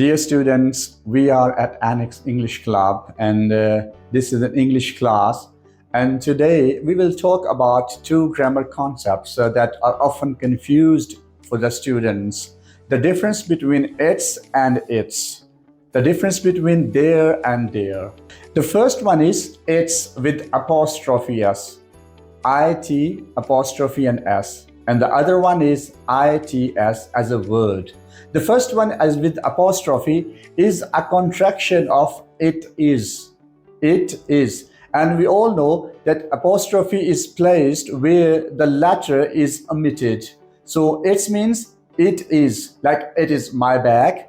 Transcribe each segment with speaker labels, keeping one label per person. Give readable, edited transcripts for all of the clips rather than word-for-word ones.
Speaker 1: Dear students, we are at Annex English Club and this is an English class. And today we will talk about two grammar concepts that are often confused for the students. The difference between it's and its. The difference between there and there. The first one is it's with apostrophe s. IT apostrophe and s. And the other one is its as a word. The first one, as with apostrophe, is a contraction of it is. It is. And we all know that apostrophe is placed where the letter is omitted. So it means it is, like it is my bag,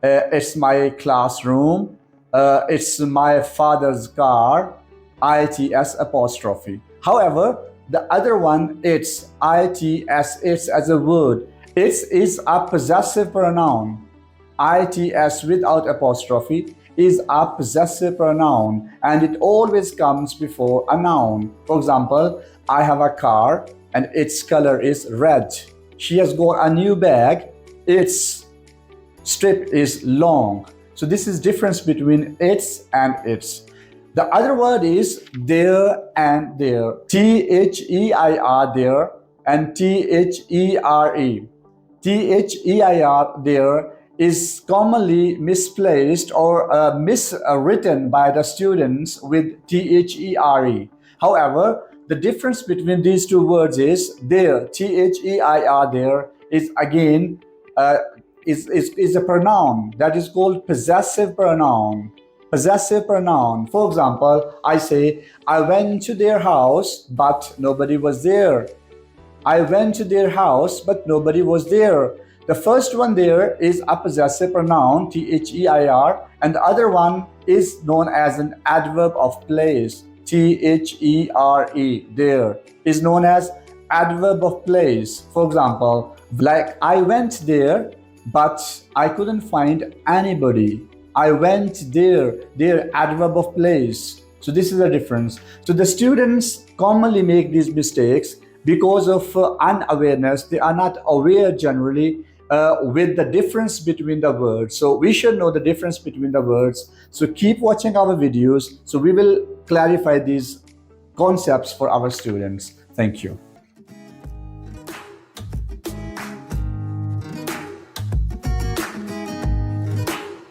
Speaker 1: it's my classroom, it's my father's car, its apostrophe. However, the other one, it's as a word. It is a possessive pronoun. Its without apostrophe is a possessive pronoun and it always comes before a noun. For example, I have a car and its color is red. She has got a new bag. Its strip is long. So this is difference between its and its. The other word is there and there. Their there and there. Their there is commonly misplaced or miswritten by the students with there. However, the difference between these two words is there. There is again is a pronoun that is called possessive pronoun. Possessive pronoun. For example, I say, I went to their house, but nobody was there. I went to their house, but nobody was there. The first one there is a possessive pronoun, their, and the other one is known as an adverb of place, there. There is known as adverb of place. For example, like I went there, but I couldn't find anybody. I went there, adverb of place. So this is the difference. So the students commonly make these mistakes because of unawareness. They are not aware generally with the difference between the words. So we should know the difference between the words. So keep watching our videos. So we will clarify these concepts for our students. Thank you.